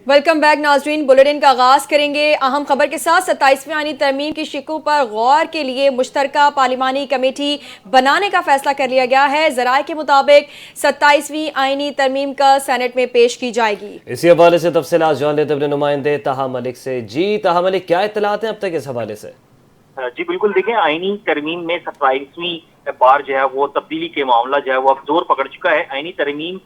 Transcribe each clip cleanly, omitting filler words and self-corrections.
Welcome back ناظرین، bulletin کا آغاز کریں گے اہم خبر کے ساتھ۔ 27ویں آئینی ترمیم کی شقوں پر غور کے لیے مشترکہ پارلیمانی کمیٹی بنانے کا فیصلہ کر لیا گیا ہے۔ ذرائع کے مطابق 27ویں آئینی ترمیم کا سینٹ میں پیش کی جائے گی۔ اسی حوالے سے تفصیلات جان لیتے اپنے نمائندے طاہا ملک سے۔ جی طاہا ملک، کیا اطلاعات ہیں اب تک اس حوالے سے؟ جی بالکل، دیکھیں آئینی ترمیم میں 27ویں بار جو ہے وہ تبدیلی کے معاملہ جو ہے وہ اب زور پکڑ چکا ہے۔ آئینی ترمیم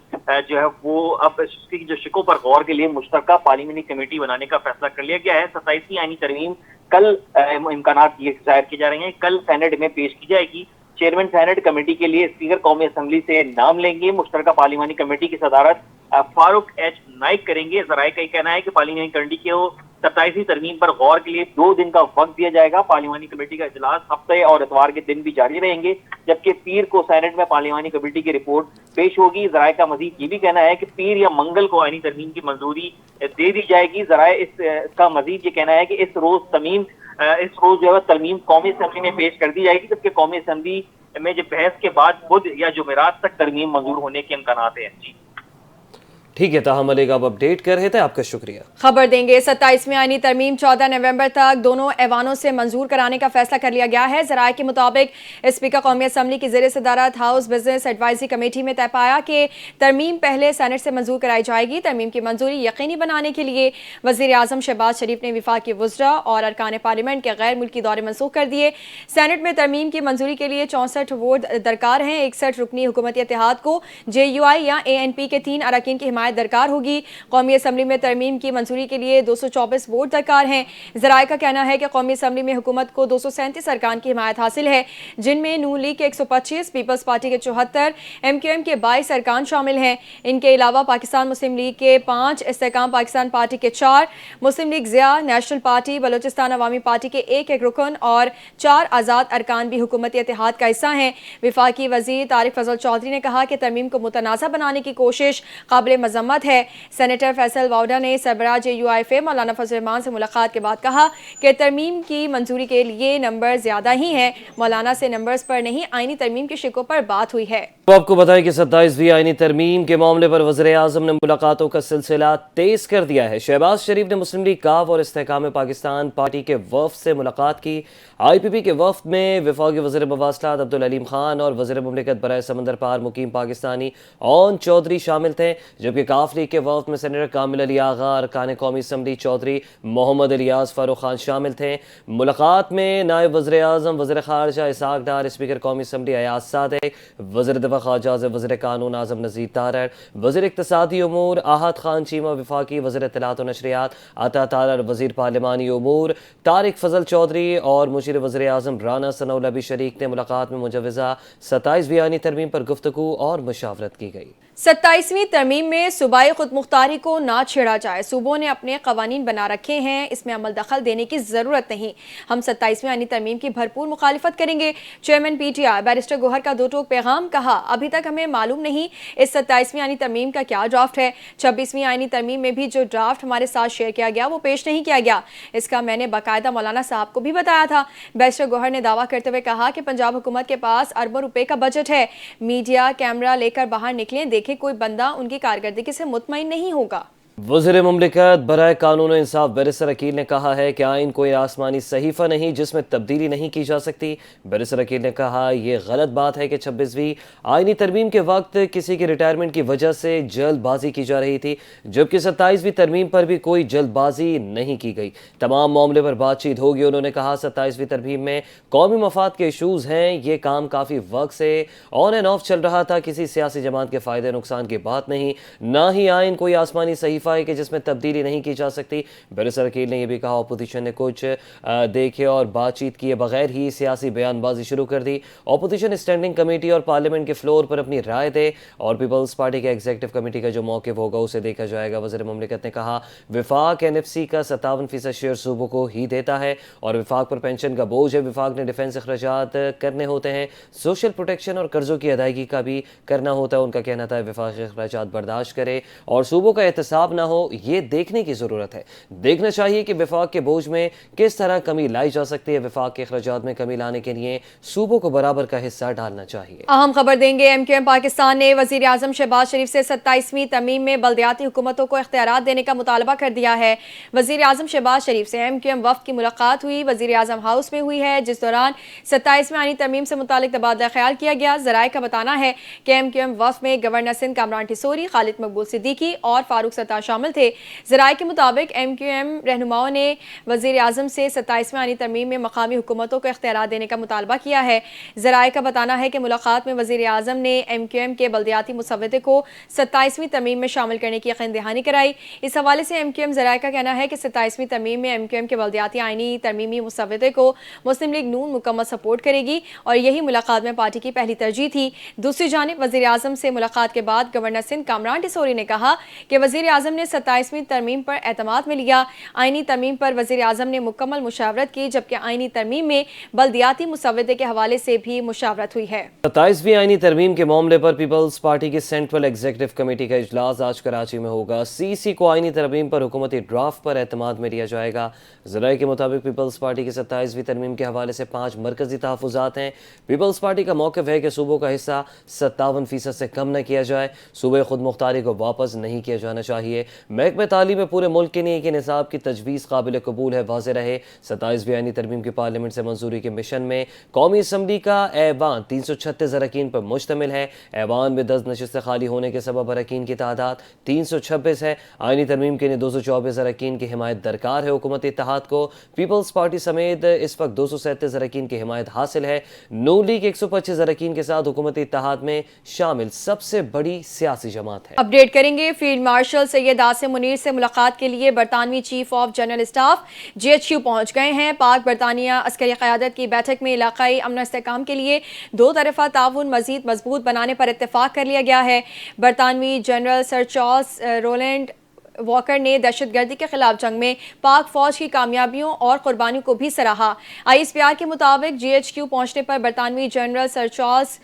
جو ہے وہ اب اس کی جو شقوں پر غور کے لیے مشترکہ پارلیمانی کمیٹی بنانے کا فیصلہ کر لیا گیا ہے۔ 27ویں آئینی ترمیم کل امکانات یہ ظاہر کیے جا رہے ہیں کل سینٹ میں پیش کی جائے گی۔ چیئرمین سینٹ کمیٹی کے لیے اسپیکر قومی اسمبلی سے نام لیں گے۔ مشترکہ پارلیمانی کمیٹی کی صدارت فاروق ایچ نائک کریں گے۔ ذرائع کا یہ کہنا ہے کہ پارلیمانی کمیٹی کو 27ویں ترمیم پر غور کے لیے 2 دن کا وقت دیا جائے گا۔ پارلیمانی کمیٹی کا اجلاس ہفتے اور اتوار کے دن بھی جاری رہیں گے، جبکہ پیر کو سینٹ میں پارلیمانی کمیٹی کی رپورٹ پیش ہوگی۔ ذرائع کا مزید یہ بھی کہنا ہے کہ پیر یا منگل کو آئینی ترمیم کی منظوری دے دی جائے گی۔ ذرائع اس کا مزید یہ کہنا ہے کہ اس روز جو ہے ترمیم قومی اسمبلی میں پیش کر دی جائے گی، جبکہ قومی اسمبلی میں جو بحث کے بعد بدھ یا جمعرات تک ترمیم منظور ہونے کے امکانات ہیں۔ جی ٹھیک ہے طاہا ملک، آپ اپڈیٹ کر رہے تھے، آپ کا شکریہ۔ خبر دیں گے 27ویں آئینی ترمیم 14 نومبر تک دونوں ایوانوں سے منظور کرانے کا فیصلہ کر لیا گیا ہے۔ ذرائع کے مطابق اسپیکر قومی اسمبلی کی زیر صدارت ہاؤس بزنس ایڈوائزری کمیٹی میں طے پایا کہ ترمیم پہلے سینٹ سے منظور کرائی جائے گی۔ ترمیم کی منظوری یقینی بنانے کے لیے وزیر اعظم شہباز شریف نے وفاقی وزراء اور ارکان پارلیمنٹ کے غیر ملکی دورے منسوخ کر دیے۔ سینٹ میں ترمیم کی منظوری کے لیے 64 ووٹ درکار ہیں۔ 61 رکنی حکومتی اتحاد کو JUI یا ANP کے 3 اراکین کی حمایت درکار ہوگی۔ قومی اسمبلی میں ترمیم کی منظوری کے لیے 224 ووٹ درکار ہیں۔ ذرائع کا کہنا ہے کہ قومی اسمبلی میں حکومت کو 237 ارکان کی حمایت حاصل ہے، جن میں نون لیگ کے 125، پیپلز پارٹی کے 74، MQM کے 22 ارکان شامل ہیں۔ ان کے علاوہ پاکستان مسلم لیگ کے 5، استحکام پاکستان پارٹی کے 4، مسلم لیگ ضیاء، نیشنل پارٹی، بلوچستان عوامی پارٹی کے 1 رکن اور 4 آزاد ارکان بھی حکومتی اتحاد کا حصہ ہیں۔ وفاقی وزیر طارق فضل چودھری نے کہا کہ ترمیم کو متنازع بنانے کی کوشش قابل مذمت ہے۔ سینیٹر فیصل واؤڈا نے سربراہ JUI مولانا فضل الرحمان سے ملاقات کے بعد کہا کہ ترمیم کی منظوری کے لیے نمبر زیادہ ہی ہیں، مولانا سے نمبرز پر نہیں آئینی ترمیم کی شقوں پر بات ہوئی ہے۔ تو آپ کو بتائیں کہ 27ویں آئینی ترمیم کے معاملے پر وزیر اعظم نے ملاقاتوں کا سلسلہ تیز کر دیا ہے۔ شہباز شریف نے مسلم لیگ کاف اور استحکام پاکستان پارٹی کے وفد سے ملاقات کی۔ IPP کے وفد میں وفاقی وزیر مواصلات عبدالعلیم خان اور وزیر مملکت برائے سمندر پار مقیم پاکستانی اون چودھری شامل تھے، جبکہ کاف لیگ کے وفد میں سینیٹر کامل علی آغا، ارکان قومی اسمبلی چودھری محمد الیاس فاروق خان شامل تھے۔ ملاقات میں نائب وزیر اعظم وزیر خارجہ اسحاق ڈار، اسپیکر قومی اسمبلی ایاز صادق، وزیر دفاع خواجہ آصف، وزیر قانون اعظم نذیر تارڑ، وزیر اقتصادی امور احد خان چیمہ، وفاقی وزیر اطلاعات و نشریات عطا تارڑ، وزیر پارلیمانی امور طارق فضل چودھری اور مشیر وزیر اعظم رانا ثناء اللہ بھی شریک تھے۔ ملاقات میں مجوزہ 27ویں آئینی ترمیم پر گفتگو اور مشاورت کی گئی۔ 27ویں ترمیم میں صوبائی خود مختاری کو نہ چھیڑا جائے۔ صوبوں نے اپنے قوانین بنا رکھے ہیں، اس میں عمل دخل دینے کی ضرورت نہیں۔ ہم 27ویں آئینی ترمیم کی بھرپور مخالفت کریں گے۔ چیئرمین PTI بیرسٹر گوہر کا 2 ٹوک پیغام، کہا ابھی تک ہمیں معلوم نہیں اس 27ویں آئینی ترمیم کا کیا ڈرافٹ ہے۔ 26ویں آئینی ترمیم میں بھی جو ڈرافٹ ہمارے ساتھ شیئر کیا گیا وہ پیش نہیں کیا گیا، اس کا میں نے باقاعدہ مولانا صاحب کو بھی بتایا تھا۔ بیرسٹر گوہر نے دعویٰ کرتے ہوئے کہا کہ پنجاب حکومت کے پاس اربوں روپے کا بجٹ ہے، میڈیا کیمرہ لے کر باہر نکلیں، دیکھیں کوئی بندہ ان کی کارکردگی سے مطمئن نہیں ہوگا۔ وزیر مملکت برائے قانون و انصاف بیرسٹر عقیل نے کہا ہے کہ آئین کوئی آسمانی صحیفہ نہیں جس میں تبدیلی نہیں کی جا سکتی۔ بیرسٹر عقیل نے کہا یہ غلط بات ہے کہ 26ویں آئینی ترمیم کے وقت کسی کی ریٹائرمنٹ کی وجہ سے جلد بازی کی جا رہی تھی، جبکہ 27ویں ترمیم پر بھی کوئی جلد بازی نہیں کی گئی، تمام معاملے پر بات چیت ہوگی۔ انہوں نے کہا 27ویں ترمیم میں قومی مفاد کے ایشوز ہیں، یہ کام کافی وقت سے آن اینڈ آف چل رہا تھا، کسی سیاسی جماعت کے فائدے نقصان کی بات نہیں، نہ ہی آئین کوئی آسمانی صحیفہ ہے کہ جس میں تبدیلی نہیں کی جا سکتی۔ بیرسٹر عقیل نے یہ بھی کہا اپوزیشن نے کچھ دیکھے اور بات چیت کیے بغیر ہی سیاسی بیان بازی شروع کر دی۔ اپوزیشن اسٹینڈنگ کمیٹی اور پارلیمنٹ کے فلور پر اپنی رائے دے اور پیپلز پارٹی کے ایگزیکٹو کمیٹی کا جو موقف ہوگا اسے دیکھا جائے گا۔ وزیر مملکت نے کہا وفاق NFC کا 57% شیئر صوبوں کو ہی دیتا ہے اور وفاق پر پینشن کا بوجھ ہے، وفاق نے ڈیفنس اخراجات کرنے ہوتے ہیں، سوشل پروٹیکشن اور قرضوں کی ادائیگی کا بھی کرنا ہوتا ہے۔ ان کا کہنا تھا وفاق اخراجات برداشت کرے اور صوبوں کا احتساب نہ ہو یہ دیکھنے کی ضرورت ہے. دیکھنا چاہیے کہ وفاق کے بوجھ میں کس طرح کمی لائی جا سکتی ہے. وفاق کے اخراجات میں کمی لانے کے لیے صوبوں کو برابر کا حصہ ڈالنا چاہیے. اہم خبر دیں گے. ایم کیو ایم پاکستان نے وزیر اعظم شہباز شریف سے 27ویں ترمیم میں بلدیاتی حکومتوں کو اختیارات دینے کا مطالبہ کر دیا ہے. وزیر اعظم شہباز شریف سے ایم کیو ایم وفد کی ملاقات ہوئی. وزیر اعظم ہاؤس میں ہوئی ہے جس دوران 27ویں آئینی ترمیم سے متعلق تبادلہ خیال کیا گیا. ذرائع کا بتانا ہے کہ ایم کیو ایم وفد میں گورنر سندھ کامران ٹھسوری، خالد مقبول صدیقی اور فاروق ستار شامل تھے. ذرائع کے مطابق ایم کیو ایم رہنماؤں نے وزیر اعظم سے 27ویں آئینی ترمیم میں مقامی حکومتوں کو اختیارات دینے کا مطالبہ کیا ہے. ذرائع کا بتانا ہے کہ ملاقات میں وزیر اعظم نے ایم کیو ایم کے بلدیاتی مسودے کو 27ویں ترمیم میں شامل کرنے کی یقین دہانی کرائی. اس حوالے سے ایم کیو ایم ذرائع کا کہنا ہے کہ 27ویں ترمیم میں ایم کیو ایم کے بلدیاتی آئینی ترمیمی مسودے کو مسلم لیگ نون مکمل سپورٹ کرے گی اور یہی ملاقات میں پارٹی کی پہلی ترجیح تھی. دوسری جانب وزیر اعظم سے ملاقات کے بعد گورنر سندھ کامران ٹھسوری نے کہا کہ وزیر اعظم نے 27ویں ترمیم پر اعتماد میں لیا. آئینی ترمیم پر وزیر اعظم نے مکمل مشاورت کی جبکہ آئینی ترمیم میں بلدیاتی مسودے کے حوالے سے بھی مشاورت ہوئی ہے. 27ویں آئینی ترمیم کے معاملے پر پیپلز پارٹی کی سینٹرل ایگزیکٹو کمیٹی کا اجلاس آج کراچی میں ہوگا. سی سی کو آئینی ترمیم پر حکومتی ڈرافٹ پر اعتماد میں لیا جائے گا. ذرائع کے مطابق پیپلز پارٹی کی 27ویں ترمیم کے حوالے سے 5 مرکزی تحفظات ہیں. پیپلز پارٹی کا موقف ہے کہ صوبوں کا حصہ 57% سے کم نہ کیا جائے. صوبے خود مختاری کو واپس نہیں کیا جانا چاہیے. محکمہ تعلیم میں پورے ملک کے لیے کہ نصاب کی تجویز قابل قبول ہے واضح رہے. 27ویں آئینی ترمیم کی پارلیمنٹ سے منظوری کے مشن میں قومی اسمبلی کا ایوان 336 اراکین پر مشتمل ہے. ایوان میں 10 نشستیں خالی ہونے کے سبب اراکین کی تعداد 326 ہے. آئینی ترمیم کے لیے 224 اراکین کی حمایت درکار ہے. حکومت اتحاد کو پیپلز پارٹی سمیت اس وقت 237 اراکین کی حمایت حاصل ہے. نون لیگ 125 اراکین کے ساتھ حکومت اتحاد میں شامل سب سے بڑی سیاسی جماعت ہے. اپڈیٹ کریں گے. فیلڈ مارشل سید آصم منیر سے ملاقات کے لیے برطانوی chief of general staff GHQ پہنچ گئے ہیں. پاک برطانیہ عسکری قیادت کی بیٹھک میں علاقائی امن و استحکام کے لیے دو طرفہ تعاون مزید مضبوط بنانے پر اتفاق کر لیا گیا ہے. برطانوی general sir Charles Roland Walker نے دہشت گردی کے خلاف جنگ میں پاک فوج کی کامیابیوں اور قربانیوں کو بھی سراہا. ISPR کے مطابق GHQ پہنچنے پر برطانوی جنرل سر چارلس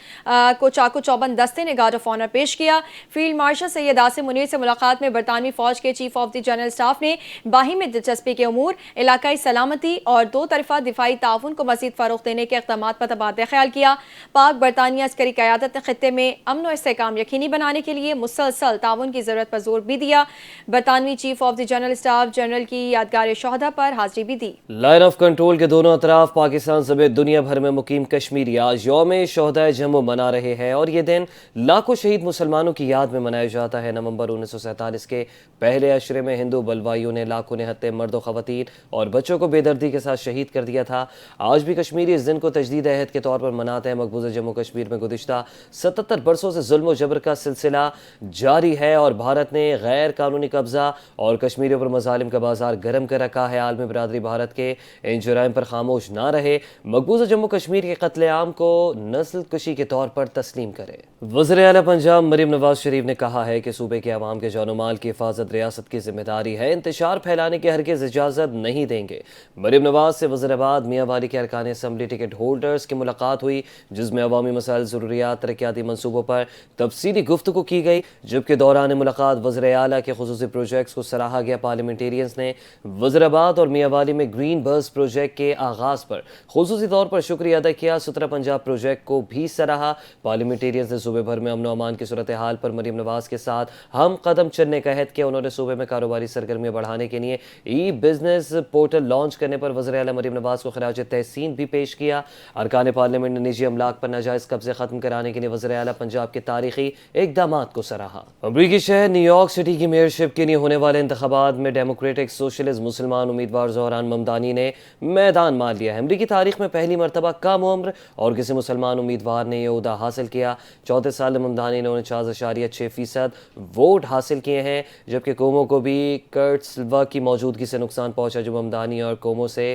کو چاقو چوبند دستے نے گارڈ آف آنر پیش کیا. فیلڈ مارشل سید آصم منیر سے ملاقات میں برطانوی فوج کے chief of the general staff نے باہمی دلچسپی کے امور، علاقائی سلامتی اور دو طرفہ دفاعی تعاون کو مزید فروغ دینے کے اقدامات پر تبادلہ خیال کیا. پاک برطانیہ عسکری قیادت نے خطے میں امن و استحکام یقینی بنانے کے لیے مسلسل تعاون کی ضرورت پر زور بھی دیا. برطانوی chief of the general staff general کی یادگار شہداء پر حاضری بھی دی. لائن آف کنٹرول کے دونوں اطراف پاکستان سمیت دنیا بھر میں مقیم کشمیری آج یوم شہدائے جموں منا رہے ہیں اور یہ دن لاکھوں شہید مسلمانوں کی یاد میں منایا جاتا ہے. نومبر 1947 کے پہلے عشرے میں ہندو بلوائیوں نے لاکھوں نہتے مرد و خواتین اور بچوں کو بے دردی کے ساتھ شہید کر دیا تھا. آج بھی کشمیری اس دن کو تجدید عہد کے طور پر مناتے ہیں. مقبوضہ جموں کشمیر میں گزشتہ 77 برسوں سے ظلم و جبر کا سلسلہ جاری ہے اور بھارت نے غیر قانونی قبضہ اور کشمیریوں پر مظالم کا بازار گرم کر رکھا ہے. عالمی برادری بھارت کے ان جرائم پر خاموش نہ رہے. مقبوضہ جموں کشمیر کے قتل عام کو نسل کشی کے طور پر تسلیم کرے. وزیر اعلیٰ پنجاب مریم نواز شریف نے کہا ہے کہ صوبے کے عوام کے جان و مال کی حفاظت ریاست کی ذمہ داری ہے. انتشار پھیلانے کی ہرگز اجازت نہیں دیں گے. مریم نواز سے وزیر آباد میاں والی کے ارکان اسمبلی ٹکٹ ہولڈرز کی ملاقات ہوئی جس میں عوامی مسائل، ضروریات، ترقیاتی منصوبوں پر تفصیلی گفتگو کی گئی. جبکہ دوران ملاقات وزیر اعلیٰ کے خصوصی پروجیکٹس کو سراہا گیا. پارلیمنٹیرینز نے وزیر آباد اور میاں والی میں گرین برس پروجیکٹ کے آغاز پر خصوصی طور پر شکریہ ادا کیا. سترہ پنجاب پروجیکٹ کو بھی سراہا. پارلیمنٹیرینز نے صوبے بھر میں امن و امان کی صورتحال پر مریم نواز کے ساتھ ہم قدم چلنے کا عہد کیا. انہوں نے صوبے میں کاروباری سرگرمیاں بڑھانے کے لیے ای بزنس پورٹل لانچ کرنے پر وزیر اعلیٰ مریم نواز کو خراج تحسین بھی پیش کیا. ارکان پارلیمنٹ نے نجی املاک پر ناجائز قبضے ختم کرانے کے لیے وزیر اعلیٰ پنجاب کے تاریخی اقدامات کو سراہا. امریکی شہر نیو یارک سٹی کی میئرشپ کے لیے ہونے والے انتخابات میں ڈیموکریٹک سوشلسٹ مسلمان امیدوار زہران ممدانی نے میدان مار لیا ہے. امریکی تاریخ میں پہلی مرتبہ کم عمر اور کسی مسلمان امیدوار نے یہ عہدہ حاصل کیا. 34 سال ممدانی نے 49.6% ووٹ حاصل کیے ہیں جبکہ کومو کو بھی کرٹ سلوا کی موجودگی سے نقصان پہنچا جو ممدانی اور کومو سے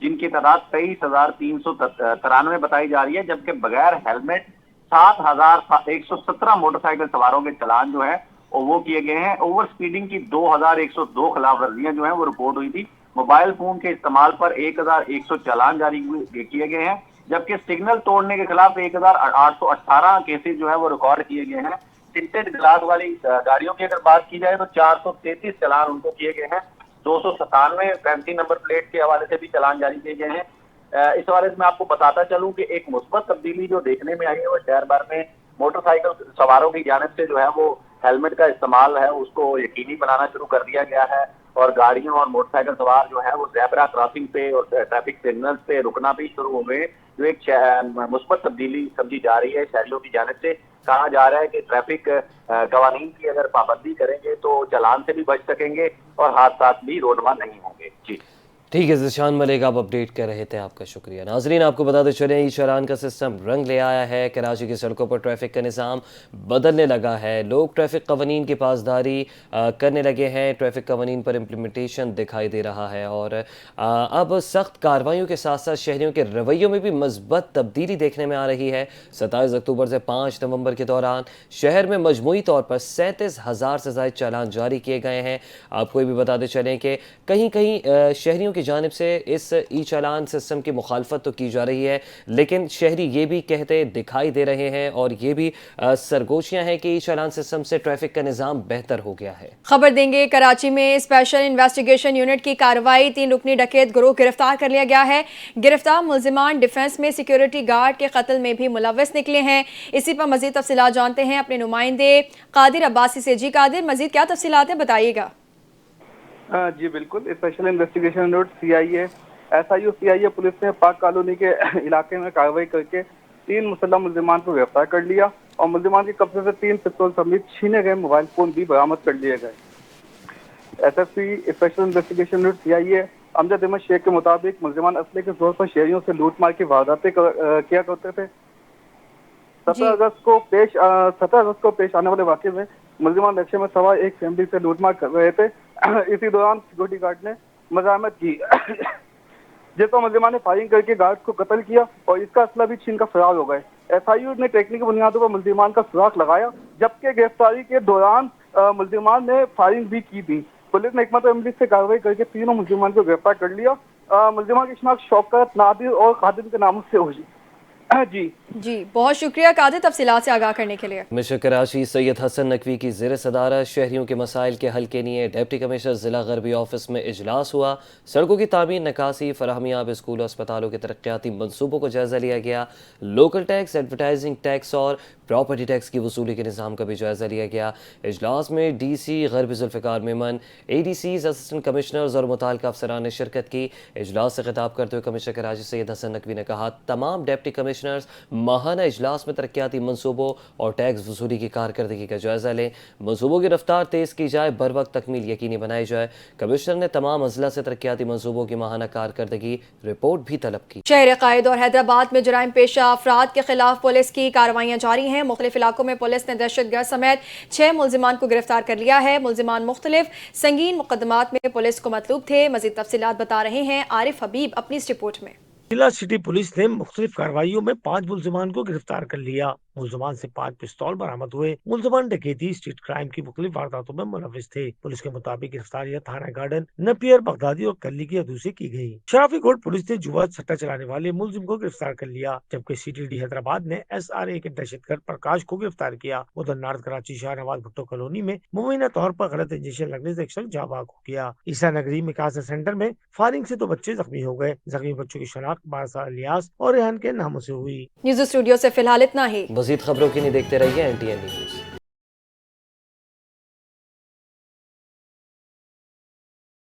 جن کی تعداد 23,393 بتائی جا رہی ہے، جبکہ بغیر ہیلمٹ 7,117 موٹر سائیکل سواروں کے چلان جو ہے وہ کیے گئے ہیں۔ اوور سپیڈنگ کی 2,102 خلاف ورزیاں جو ہیں وہ رپورٹ ہوئی تھی۔ موبائل فون کے استعمال پر 1,100 چالان جاری کیے گئے ہیں، جبکہ سگنل توڑنے کے خلاف 1,818 کیسز جو ہے وہ ریکارڈ کیے گئے ہیں۔ ٹنٹڈ گلاس والی گاڑیوں کی اگر بات کی جائے تو 433 چلان ان کو کیے گئے ہیں۔ 297 فینسی نمبر پلیٹ کے حوالے سے بھی چلان جاری کیے گئے ہیں۔ اس حوالے سے میں آپ کو بتاتا چلوں کہ ایک مثبت تبدیلی جو دیکھنے میں آئی ہے وہ شہر بھر میں موٹر سائیکل سواروں کی جانب سے جو ہے وہ ہیلمٹ کا استعمال ہے اس کو یقینی بنانا شروع کر دیا گیا ہے، اور گاڑیوں اور موٹر سائیکل سوار جو ہے وہ زیبرا کراسنگ پہ اور ٹریفک سگنل پہ رکنا بھی شروع ہو گئے، جو ایک مثبت تبدیلی سمجھی جا رہی ہے شہریوں کی جانب سے۔ کہا جا رہا ہے کہ ٹریفک قوانین کی اگر پابندی کریں گے تو چلان سے بھی بچ سکیں گے اور حادثات بھی رونما نہیں ہوں گے۔ جی ٹھیک ہے ذیشان ملک، آپ اپڈیٹ کر رہے تھے، آپ کا شکریہ۔ ناظرین آپ کو بتاتے چلیں ای چالان کا سسٹم رنگ لے آیا ہے، کراچی کی سڑکوں پر ٹریفک کا نظام بدلنے لگا ہے، لوگ ٹریفک قوانین کی پاسداری کرنے لگے ہیں، ٹریفک قوانین پر امپلیمنٹیشن دکھائی دے رہا ہے، اور اب سخت کارروائیوں کے ساتھ ساتھ شہریوں کے رویوں میں بھی مثبت تبدیلی دیکھنے میں آ رہی ہے۔ 27 اکتوبر سے 5 نومبر کے دوران شہر میں مجموعی طور پر 37,000 سے زائد چالان جاری کیے گئے ہیں۔ آپ کو یہ بھی بتاتے چلیں کہ کہیں کہیں شہریوں کی جانب سے اس ای چالان سسٹم کی مخالفت تو کی جا رہی ہے، لیکن شہری یہ بھی کہتے دکھائی دے رہے ہیں اور یہ بھی سرگوشیاں ہیں کہ ای چالان سسٹم سے ٹریفک کا نظام بہتر ہو گیا ہے۔ خبر دیں گے کراچی میں اسپیشل انویسٹیگیشن یونٹ کی کارروائی، 3 رکنی ڈکیت گروہ گرفتار کر لیا گیا ہے۔ گرفتار ملزمان ڈیفنس میں سیکیورٹی گارڈ کے قتل میں بھی ملوث نکلے ہیں۔ اسی پر مزید تفصیلات جانتے ہیں اپنے نمائندے قادر عباسی سے۔ جی قادر، مزید کیا تفصیلات ہیں، بتائیے گا۔ جی بالکل، special investigation unit CIA SIU CIA police نے پاک کالونی کے علاقے میں کارروائی کر کے 3 مسلح ملزمان کو گرفتار کر لیا، اور ملزمان کے قبضے سے 3 پستول سمیت چھینے گئے موبائل فون بھی برآمد کر لیے گئے۔ SFC special investigation unit CIA امجد احمد شیخ کے مطابق ملزمان اسلحے کے زور پر شہریوں سے لوٹ مار کی وارداتیں کیا کرتے تھے۔ 17 اگست کو پیش آنے والے واقعے میں ملزمان رکشے میں سوار ایک فیملی سے لوٹ مار کر رہے تھے۔ اسی دوران سیکورٹی گارڈ نے مزاحمت کی، جس پر ملزمان نے فائرنگ کر کے گارڈ کو قتل کیا اور اس کا اسلحہ بھی چھین کر فرار ہو گئے۔ SIU نے ٹیکنیکی بنیادوں پر ملزمان کا سراغ لگایا، جبکہ گرفتاری کے دوران ملزمان نے فائرنگ بھی کی تھی۔ پولیس نے حکمت عملی سے کارروائی کر کے 3 ملزمان کو گرفتار کر لیا۔ ملزمان کی شناخت شوکت، نادر اور خادم کے ناموں سے ہوئی۔ جی بہت شکریہ قادر، تفصیلات سے آگاہ کرنے کے لیے۔ کمشنر کراچی سید حسن نقوی کی زیر صدارت شہریوں کے مسائل کے حل کے لیے ڈپٹی کمشنر ضلع غربی آفس میں اجلاس ہوا۔ سڑکوں کی تعمیر، نکاسی، فراہمیاب اسکولوں اسپتالوں کے ترقیاتی منصوبوں کو جائزہ لیا گیا۔ لوکل ٹیکس، ایڈورٹائزنگ ٹیکس اور پراپرٹی ٹیکس کی وصولی کے نظام کا بھی جائزہ لیا گیا۔ اجلاس میں DC غربی Zulfiqar Memon, ADCs، assistant commissioners اور متعلقہ افسران نے شرکت کی۔ اجلاس سے خطاب کرتے ہوئے کمشنر کراچی سید حسن نقوی نے کہا تمام ڈپٹی کمشنرز ماہانہ اجلاس میں ترقیاتی منصوبوں اور ٹیکس وصولی کی کارکردگی کا جائزہ لیں، منصوبوں کی رفتار تیز کی جائے، بر وقت تکمیل یقینی بنائی جائے۔ کمشنر نے تمام اضلاع سے ترقیاتی منصوبوں کی ماہانہ کارکردگی رپورٹ بھی طلب کی۔ شہر قائد اور حیدرآباد میں جرائم پیشہ افراد کے خلاف پولیس کی کارروائیاں جاری ہیں۔ مختلف علاقوں میں پولیس نے دہشت گرد سمیت 6 ملزمان کو گرفتار کر لیا ہے۔ ملزمان مختلف سنگین مقدمات میں پولیس کو مطلوب تھے۔ مزید تفصیلات بتا رہے ہیں عارف حبیب اپنی اس رپورٹ میں۔ ضلع سٹی پولیس نے مختلف کارروائیوں میں 5 ملزمان کو گرفتار کر لیا۔ ملزمان سے 5 پستول برآمد ہوئے۔ ملزمان ڈکیتی، اسٹریٹ کرائم کی مختلف وارداتوں میں ملوث تھے۔ پولیس کے مطابق گرفتاریاں تھانہ گارڈن، نپیر، بغدادی اور کلی کی حدود سے کی گئی۔ شرافی کوٹ پولیس نے جوا سٹہ چلانے والے ملزم کو گرفتار کر لیا، جبکہ CTD حیدرآباد نے SRA کے دہشت گرد پرکاش کو گرفتار کیا۔ ادھر نارتھ کراچی شاہ نواز بھٹو کالونی میں مبینہ طور پر غلط انجیکشن لگنے سے ایک شخص جاں بحق ہو گیا۔ عیسیٰ نگری میں کانسر سینٹر میں فائرنگ سے 2 بچے زخمی ہو گئے۔ زخمی بچوں کی شناخت 12 سال الیاس اور ریحان کے ناموں سے ہوئی۔ نیوز اسٹوڈیو سے فی الحال اتنا ہی۔ مزید خبروں کے لیے دیکھتے رہیے NTN نیوز۔